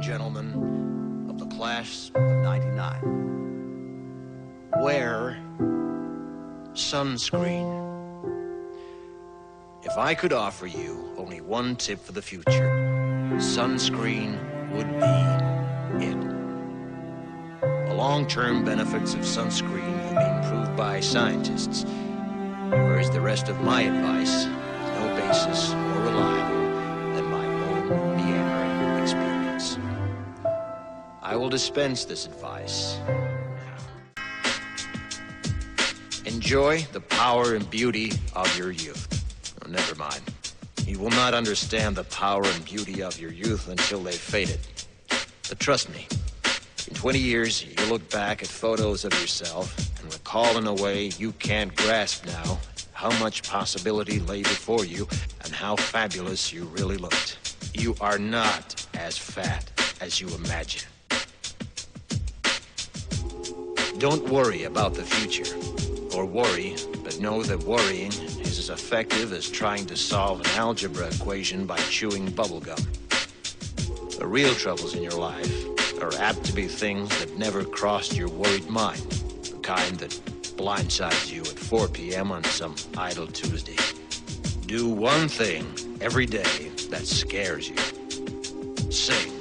and gentlemen of the class of '99, wear sunscreen. If I could offer you only one tip for the future, sunscreen would be it. The long-term benefits of sunscreen have been proved by scientists, whereas the rest of my advice has no basis more reliable than my own meandering experience. I will dispense this advice. Enjoy the power and beauty of your youth. Oh, never mind. You will not understand the power and beauty of your youth until they've faded. But trust me, in 20 years, you'll look back at photos of yourself and recall in a way you can't grasp now how much possibility lay before you and how fabulous you really looked. You are not as fat as you imagine. Don't worry about the future, or worry, but know that worrying is as effective as trying to solve an algebra equation by chewing bubblegum. The real troubles in your life are apt to be things that never crossed your worried mind, the kind that blindsides you at 4 p.m. on some idle Tuesday. Do one thing every day that scares you. Sing.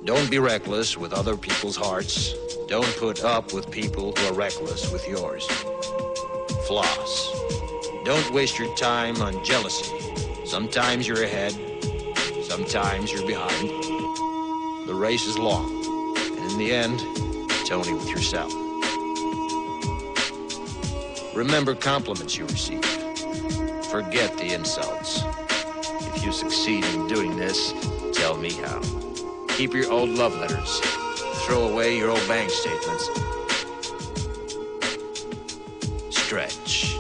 Don't be reckless with other people's hearts. Don't put up with people who are reckless with yours. Floss. Don't waste your time on jealousy. Sometimes you're ahead, sometimes you're behind. The race is long, and in the end, it's only with yourself. Remember compliments you receive. Forget the insults. If you succeed in doing this, tell me how. Keep your old love letters. Throw away your old bank statements. Stretch.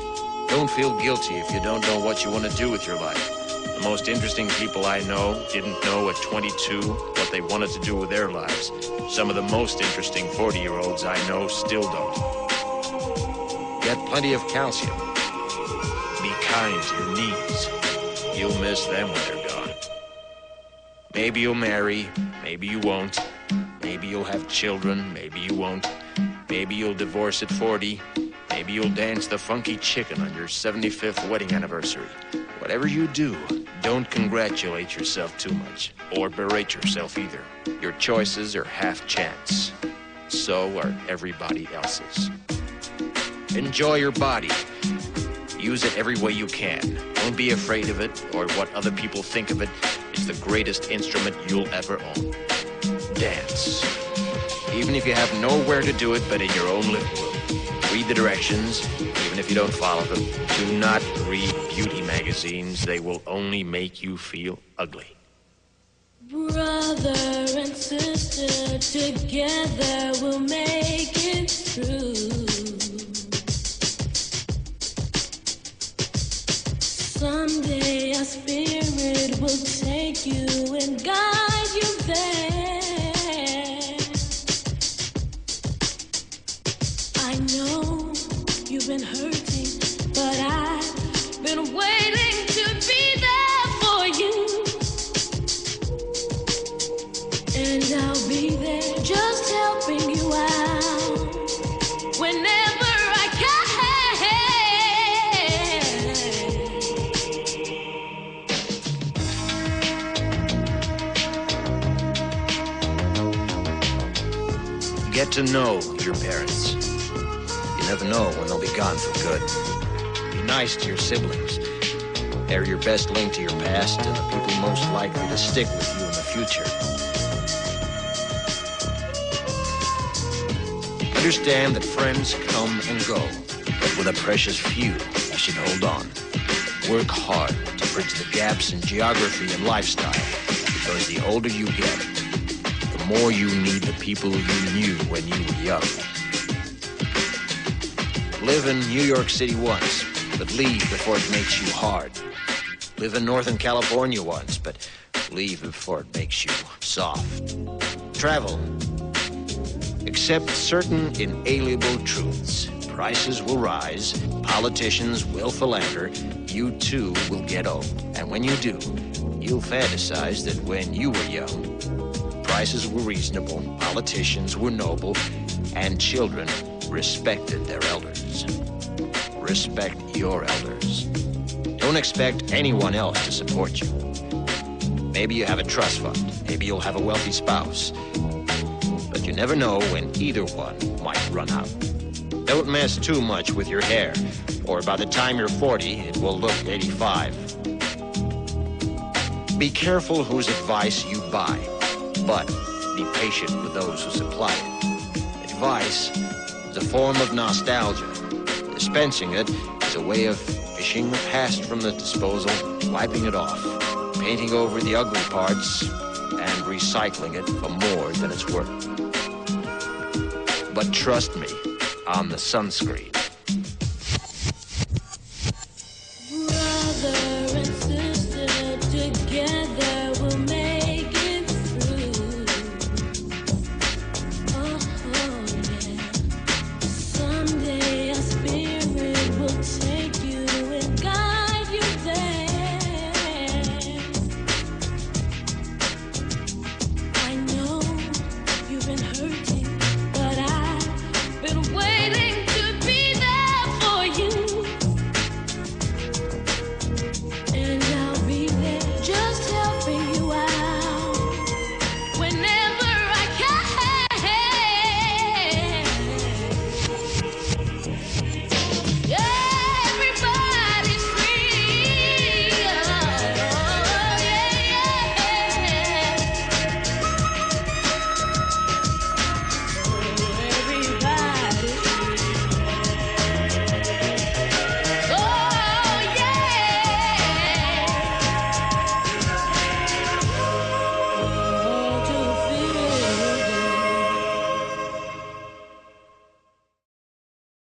Don't feel guilty if you don't know what you want to do with your life. The most interesting people I know didn't know at 22 what they wanted to do with their lives. Some of the most interesting 40-year-olds I know still don't. Get plenty of calcium. Be kind to your knees. You'll miss them when they're gone. Maybe you'll marry, maybe you won't. Maybe you'll have children, maybe you won't. Maybe you'll divorce at 40. Maybe you'll dance the funky chicken on your 75th wedding anniversary. Whatever you do, don't congratulate yourself too much, or berate yourself either. Your choices are half chance. So are everybody else's. Enjoy your body. Use it every way you can. Don't be afraid of it or what other people think of it. It's the greatest instrument you'll ever own. Dance. Even if you have nowhere to do it but in your own living room. Read the directions, even if you don't follow them. Do not read beauty magazines. They will only make you feel ugly. Brother and sister, together we'll make it through. Someday our spirit will take you and guide you there. I know you've been hurting, but I've been waiting to be there for you. And I'll be there just helping you out whenever I can. Get to know your parents. You never know when they'll be gone for good. Be nice to your siblings. They're your best link to your past and the people most likely to stick with you in the future. Understand that friends come and go, but with a precious few, you should hold on. Work hard to bridge the gaps in geography and lifestyle, because the older you get, the more you need the people you knew when you were young. Live in New York City once, but leave before it makes you hard. Live in Northern California once, but leave before it makes you soft. Travel. Accept certain inalienable truths. Prices will rise, politicians will philander, you too will get old. And when you do, you'll fantasize that when you were young, prices were reasonable, politicians were noble, and children respected their elders. Respect your elders. Don't expect anyone else to support you. Maybe you have a trust fund. Maybe you'll have a wealthy spouse. But you never know when either one might run out. Don't mess too much with your hair, or by the time you're 40, it will look 85. Be careful whose advice you buy, but be patient with those who supply it. Advice is a form of nostalgia. Dispensing it is a way of fishing the past from the disposal, wiping it off, painting over the ugly parts, and recycling it for more than it's worth. But trust me on the sunscreen.